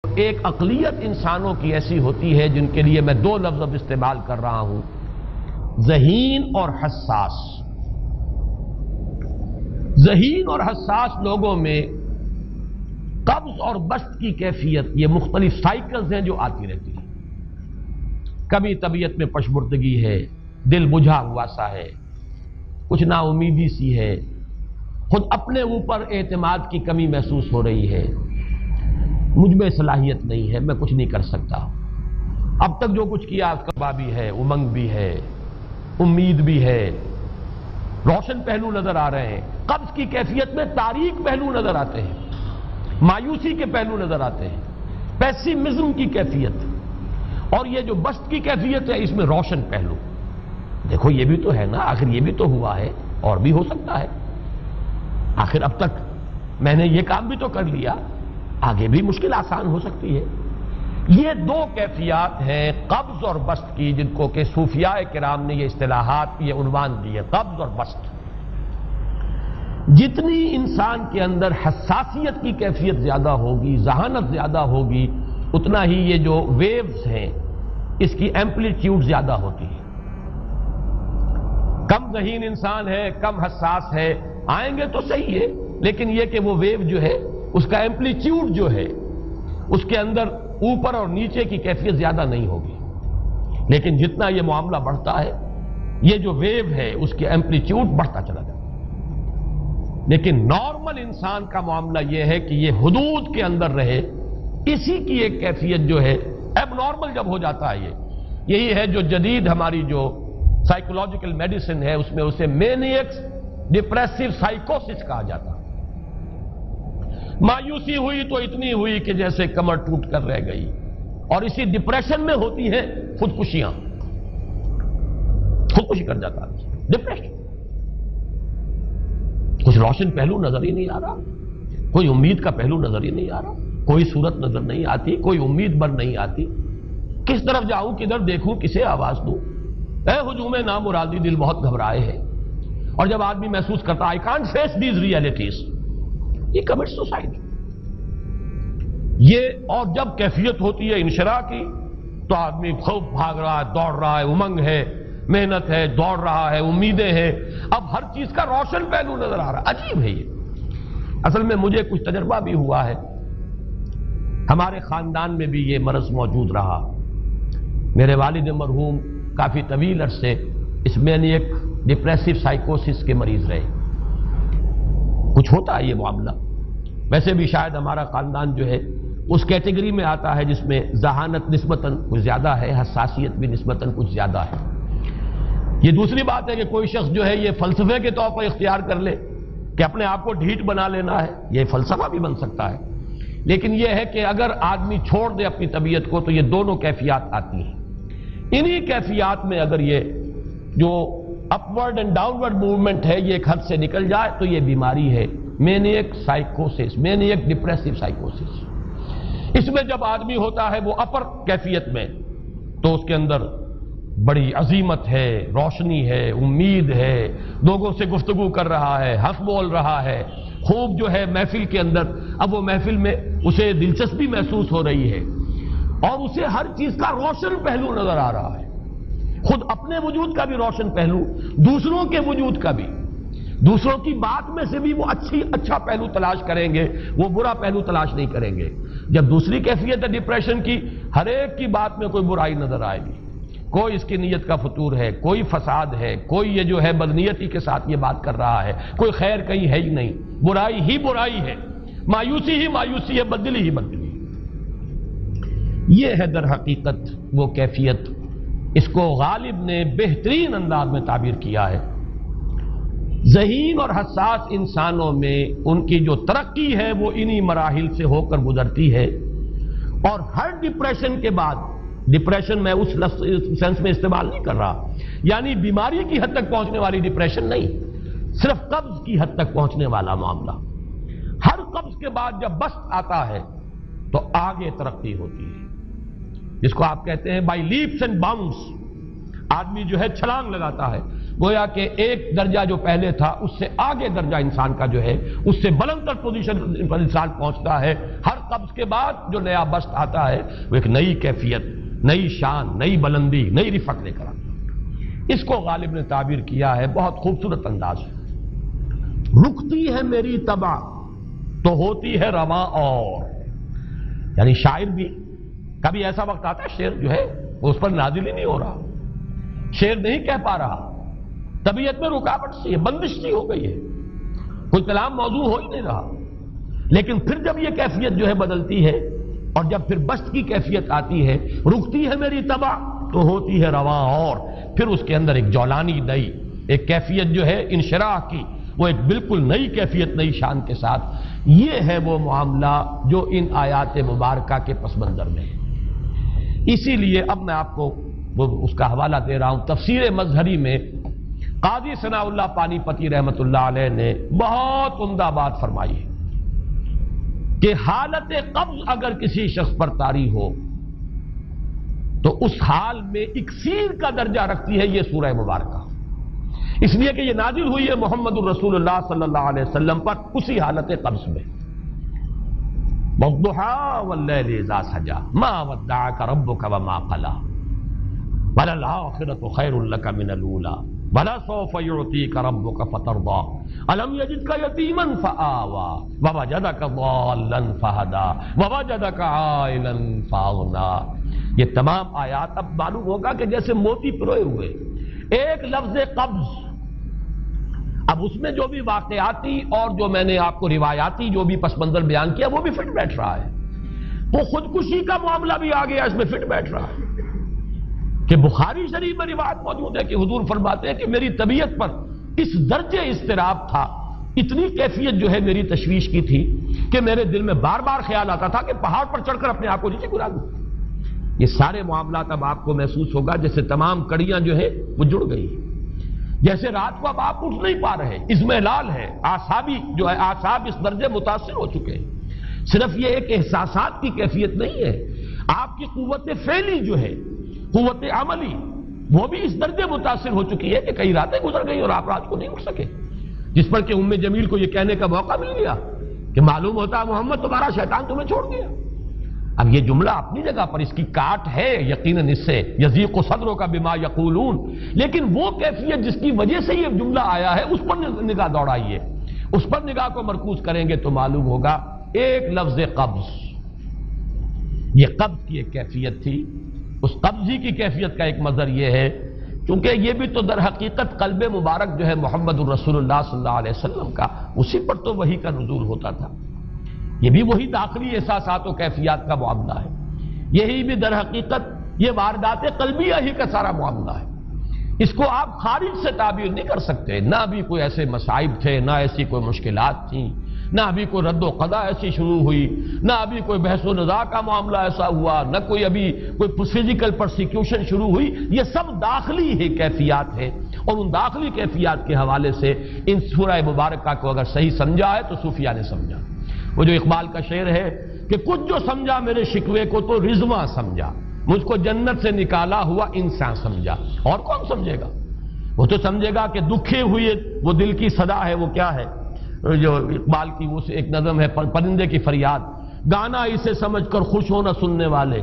ایک اقلیت انسانوں کی ایسی ہوتی ہے جن کے لیے میں دو لفظ اب استعمال کر رہا ہوں، ذہین اور حساس۔ ذہین اور حساس لوگوں میں قبض اور بسط کی کیفیت، یہ مختلف سائیکلز ہیں جو آتی رہتی ہیں۔ کبھی طبیعت میں پشمردگی ہے، دل بجھا ہوا سا ہے، کچھ نا امیدی سی ہے، خود اپنے اوپر اعتماد کی کمی محسوس ہو رہی ہے، مجھ میں صلاحیت نہیں ہے، میں کچھ نہیں کر سکتا، اب تک جو کچھ کیا اس کا بھی ہے، امنگ بھی ہے، امید بھی ہے، روشن پہلو نظر آ رہے ہیں۔ قبض کی کیفیت میں تاریک پہلو نظر آتے ہیں، مایوسی کے پہلو نظر آتے ہیں، پیسیمزم کی کیفیت، اور یہ جو بسط کی کیفیت ہے اس میں روشن پہلو۔ دیکھو یہ بھی تو ہے نا، آخر یہ بھی تو ہوا ہے اور بھی ہو سکتا ہے، آخر اب تک میں نے یہ کام بھی تو کر لیا، آگے بھی مشکل آسان ہو سکتی ہے۔ یہ دو کیفیات ہیں قبض اور بسط کی، جن کو کہ صوفیاء کرام نے یہ اصطلاحات، یہ عنوان دیے، قبض اور بسط۔ جتنی انسان کے اندر حساسیت کی کیفیت زیادہ ہوگی، ذہانت زیادہ ہوگی، اتنا ہی یہ جو ویوز ہیں اس کی ایمپلیٹیوڈ زیادہ ہوتی ہے۔ کم ذہین انسان ہے، کم حساس ہے، آئیں گے تو صحیح ہے، لیکن یہ کہ وہ ویو جو ہے اس کا ایمپلیٹیوڈ جو ہے اس کے اندر اوپر اور نیچے کی کیفیت زیادہ نہیں ہوگی۔ لیکن جتنا یہ معاملہ بڑھتا ہے، یہ جو ویو ہے اس کی ایمپلیٹیوڈ بڑھتا چلا جاتا ہے۔ لیکن نارمل انسان کا معاملہ یہ ہے کہ یہ حدود کے اندر رہے، اسی کی ایک کیفیت جو ہے اب نارمل جب ہو جاتا ہے، یہی ہے جو جدید ہماری جو سائیکولوجیکل میڈیسن ہے اس میں اسے مینیکس ڈپریسو سائیکوسس کہا جاتا ہے۔ مایوسی ہوئی تو اتنی ہوئی کہ جیسے کمر ٹوٹ کر رہ گئی، اور اسی ڈپریشن میں ہوتی ہیں خودکشیاں، خودکشی کر جاتا ہے ڈپریشن۔ کچھ روشن پہلو نظر ہی نہیں آ رہا، کوئی امید کا پہلو نظر ہی نہیں آ رہا، کوئی صورت نظر نہیں آتی، کوئی امید بر نہیں آتی، کس طرف جاؤں، کدھر دیکھوں، کسے آواز دوں، اے ہجوم نامرادی، دل بہت گھبرائے ہے۔ اور جب آدمی محسوس کرتا I can't face these realities، یہ commits suicide۔ یہ اور جب کیفیت ہوتی ہے انشراح کی تو آدمی خوب بھاگ رہا ہے، دوڑ رہا ہے، امنگ ہے، محنت ہے، دوڑ رہا ہے، امیدیں ہیں، اب ہر چیز کا روشن پہلو نظر آ رہا ہے۔ عجیب ہے یہ۔ اصل میں مجھے کچھ تجربہ بھی ہوا ہے، ہمارے خاندان میں بھی یہ مرض موجود رہا۔ میرے والد مرحوم کافی طویل عرصے اس مینیک ڈپریسو سائیکوسس کے مریض رہے۔ کچھ ہوتا ہے یہ معاملہ، ویسے بھی شاید ہمارا خاندان جو ہے اس کیٹیگری میں آتا ہے جس میں ذہانت نسبتاً کچھ زیادہ ہے، حساسیت بھی نسبتاً کچھ زیادہ ہے۔ یہ دوسری بات ہے کہ کوئی شخص جو ہے یہ فلسفے کے طور پر اختیار کر لے کہ اپنے آپ کو ڈھیٹ بنا لینا ہے، یہ فلسفہ بھی بن سکتا ہے۔ لیکن یہ ہے کہ اگر آدمی چھوڑ دے اپنی طبیعت کو تو یہ دونوں کیفیات آتی ہیں۔ انہی کیفیات میں اگر یہ جو اپورڈ اینڈ ڈاؤنورڈ موومنٹ ہے یہ ایک حد سے نکل جائے تو یہ بیماری ہے مینیک سائیکوسس، مینیک ڈپریسو سائیکوسس۔ اس میں جب آدمی ہوتا ہے وہ اپر کیفیت میں تو اس کے اندر بڑی عظیمت ہے، روشنی ہے، امید ہے، لوگوں سے گفتگو کر رہا ہے، ہنس بول رہا ہے، خوب جو ہے محفل کے اندر، اب وہ محفل میں اسے دلچسپی محسوس ہو رہی ہے اور اسے ہر چیز کا روشن پہلو نظر آ رہا ہے، خود اپنے وجود کا بھی روشن پہلو، دوسروں کے وجود کا بھی، دوسروں کی بات میں سے بھی وہ اچھا پہلو تلاش کریں گے، وہ برا پہلو تلاش نہیں کریں گے۔ جب دوسری کیفیت ہے ڈپریشن کی، ہر ایک کی بات میں کوئی برائی نظر آئے گی، کوئی اس کی نیت کا فطور ہے، کوئی فساد ہے، کوئی یہ جو ہے بدنیتی کے ساتھ یہ بات کر رہا ہے، کوئی خیر کہیں ہے ہی نہیں، برائی ہی برائی ہے، مایوسی ہی مایوسی ہے، بدلی ہی بدلی۔ یہ ہے در حقیقت وہ کیفیت، اس کو غالب نے بہترین انداز میں تعبیر کیا ہے۔ ذہین اور حساس انسانوں میں ان کی جو ترقی ہے وہ انہی مراحل سے ہو کر گزرتی ہے، اور ہر ڈپریشن کے بعد، ڈپریشن میں اس سینس میں استعمال نہیں کر رہا یعنی بیماری کی حد تک پہنچنے والی ڈپریشن نہیں، صرف قبض کی حد تک پہنچنے والا معاملہ۔ ہر قبض کے بعد جب بسط آتا ہے تو آگے ترقی ہوتی ہے، جس کو آپ کہتے ہیں بائی لیپس اینڈ باؤنڈس، آدمی جو ہے چھلانگ لگاتا ہے، گویا کہ ایک درجہ جو پہلے تھا اس سے آگے درجہ انسان کا جو ہے اس سے بلند تر پوزیشن پر انسان پہنچتا ہے. ہر قبض کے بعد جو نیا بست آتا ہے وہ ایک نئی کیفیت، نئی شان، نئی بلندی، نئی رفعت لے کر آتا ہے. اس کو غالب نے تعبیر کیا ہے بہت خوبصورت انداز ہے. رکتی ہے میری طبع تو ہوتی ہے رواں اور. یعنی شاعر بھی کبھی ایسا وقت آتا ہے شعر جو ہے وہ اس پر نازل ہی نہیں ہو رہا، شعر نہیں کہہ پا رہا، طبیعت میں رکاوٹ سی ہے، بندش سی ہو گئی ہے، کوئی کلام موضوع ہو ہی نہیں رہا. لیکن پھر جب یہ کیفیت جو ہے بدلتی ہے اور جب پھر بست کی کیفیت آتی ہے، رکتی ہے میری طبع تو ہوتی ہے رواں اور، پھر اس کے اندر ایک جولانی نئی ایک کیفیت جو ہے انشراح کی، وہ ایک بالکل نئی کیفیت، نئی شان کے ساتھ. یہ ہے وہ معاملہ جو ان آیات مبارکہ کے پس منظر میں ہے. اسی لیے اب میں آپ کو اس کا حوالہ دے رہا ہوں. تفسیر مظہری میں قاضی ثناء اللہ پانی پتی رحمت اللہ علیہ نے بہت عمدہ بات فرمائی ہے کہ حالت قبض اگر کسی شخص پر طاری ہو تو اس حال میں اکسیر کا درجہ رکھتی ہے یہ سورہ مبارکہ، اس لیے کہ یہ نازل ہوئی ہے محمد الرسول اللہ صلی اللہ علیہ وسلم پر اسی حالت قبض میں. وَالضُّحَىٰ وَاللَّيْلِ إِذَا سَجَىٰ مَا وَدَّعَكَ رَبُّكَ وَمَا قَلَىٰ وَلَلْآخِرَةُ خَيْرٌ لَّكَ مِنَ الْأُولَىٰ وَلَسَوْفَ يُعْطِيكَ رَبُّكَ فَتَرْضَىٰ أَلَمْ يَجِدْكَ يَتِيمًا فَآوَىٰ وَوَجَدَكَ ضَالًّا فَهَدَىٰ وَوَجَدَكَ عَائِلًا فَأَغْنَىٰ. یہ تمام آیات اب معلوم ہوگا کہ جیسے موتی پروئے ہوئے. ایک لفظ قبض، اب اس میں جو بھی واقعاتی اور جو میں نے آپ کو روایاتی جو بھی پس منظر بیان کیا وہ بھی فٹ بیٹھ رہا ہے. وہ خودکشی کا معاملہ بھی آ گیا، اس میں فٹ بیٹھ رہا ہے کہ بخاری شریف میں روایت موجود ہے کہ حضور فرماتے ہیں کہ میری طبیعت پر اس درجے اضطراب تھا، اتنی کیفیت جو ہے میری تشویش کی تھی کہ میرے دل میں بار بار خیال آتا تھا کہ پہاڑ پر چڑھ کر اپنے آپ کو نیچے گرا دوں. یہ سارے معاملات اب آپ کو محسوس ہوگا جیسے تمام کڑیاں جو ہے وہ جڑ گئی، جیسے رات کو اب آپ اٹھ نہیں پا رہے، اضمحلال ہے، اعصابی جو ہے اعصاب اس درجے متاثر ہو چکے ہیں. صرف یہ ایک احساسات کی کیفیت نہیں ہے، آپ کی قوت فعلی جو ہے، قوت عملی، وہ بھی اس درجے متاثر ہو چکی ہے کہ کئی راتیں گزر گئی اور آپ رات کو نہیں اٹھ سکے، جس پر کہ ام جمیل کو یہ کہنے کا موقع مل گیا کہ معلوم ہوتا ہے محمد تمہارا شیطان تمہیں چھوڑ گیا. اب یہ جملہ اپنی جگہ پر اس کی کاٹ ہے یقیناً، اس سے یضیق صدرک بما یقولون، لیکن وہ کیفیت جس کی وجہ سے یہ جملہ آیا ہے اس پر نگاہ دوڑائیے، اس پر نگاہ کو مرکوز کریں گے تو معلوم ہوگا ایک لفظ قبض، یہ قبض کی ایک کیفیت تھی. اس قبضی کی کیفیت کا ایک مظہر یہ ہے کیونکہ یہ بھی تو در حقیقت قلب مبارک جو ہے محمد الرسول اللہ صلی اللہ علیہ وسلم کا، اسی پر تو وحی کا نزول ہوتا تھا. یہ بھی وہی داخلی احساسات و کیفیات کا معاملہ ہے، یہی بھی در حقیقت یہ واردات قلبیہ ہی کا سارا معاملہ ہے. اس کو آپ خارج سے تعبیر نہیں کر سکتے، نہ ابھی کوئی ایسے مصائب تھے، نہ ایسی کوئی مشکلات تھیں، نہ ابھی کوئی رد و قضا ایسی شروع ہوئی، نہ ابھی کوئی بحث و نزاع کا معاملہ ایسا ہوا، نہ کوئی ابھی کوئی فزیکل پرسیکیوشن شروع ہوئی. یہ سب داخلی ہی کیفیات ہیں، اور ان داخلی کیفیات کے حوالے سے ان سورہ مبارکہ کو اگر صحیح سمجھا ہے تو صوفیہ نے سمجھا. وہ جو اقبال کا شعر ہے کہ کچھ جو سمجھا میرے شکوے کو تو رضواں سمجھا، مجھ کو جنت سے نکالا ہوا انسان سمجھا. اور کون سمجھے گا؟ وہ تو سمجھے گا کہ دکھے ہوئے وہ دل کی صدا ہے، وہ کیا ہے جو اقبال کی وہ ایک نظم ہے پرندے کی فریاد، گانا اسے سمجھ کر خوش ہونا سننے والے.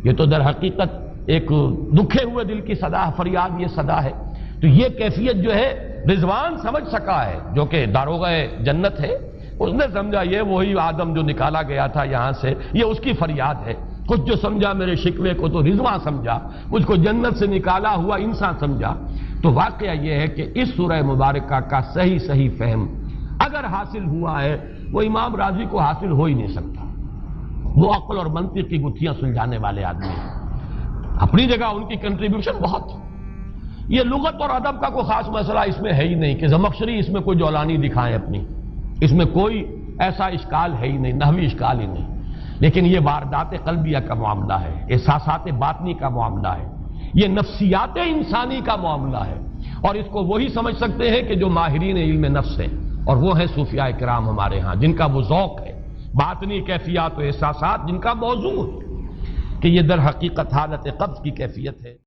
یہ تو در حقیقت ایک دکھے ہوئے دل کی صدا، فریاد یہ صدا ہے. تو یہ کیفیت جو ہے رضوان سمجھ سکا ہے جو کہ داروغہ جنت ہے، اس نے سمجھا یہ وہی آدم جو نکالا گیا تھا یہاں سے، یہ اس کی فریاد ہے. کچھ جو سمجھا میرے شکوے کو تو رضواں سمجھا، مجھ کو جنت سے نکالا ہوا انسان سمجھا. تو واقعہ یہ ہے کہ اس سورہ مبارکہ کا صحیح فہم اگر حاصل ہوا ہے وہ امام راضی کو حاصل ہو ہی نہیں سکتا. وہ عقل اور منطق کی گتھیاں سلجھانے والے آدمی ہیں، اپنی جگہ ان کی کنٹریبیوشن بہت. یہ لغت اور ادب کا کوئی خاص مسئلہ اس میں ہے ہی نہیں کہ زمخشری اس میں کوئی جولانی دکھائیں اپنی، اس میں کوئی ایسا اشکال ہے ہی نہیں، نحوی اشکال ہی نہیں. لیکن یہ واردات قلبیہ کا معاملہ ہے، احساسات باطنی کا معاملہ ہے، یہ نفسیات انسانی کا معاملہ ہے. اور اس کو وہی سمجھ سکتے ہیں کہ جو ماہرین علم نفس ہیں، اور وہ ہیں صوفیاء کرام ہمارے ہاں، جن کا وہ ذوق ہے، باطنی کیفیات و احساسات جن کا موضوع ہے کہ یہ در حقیقت حالت قبض کی کیفیت ہے.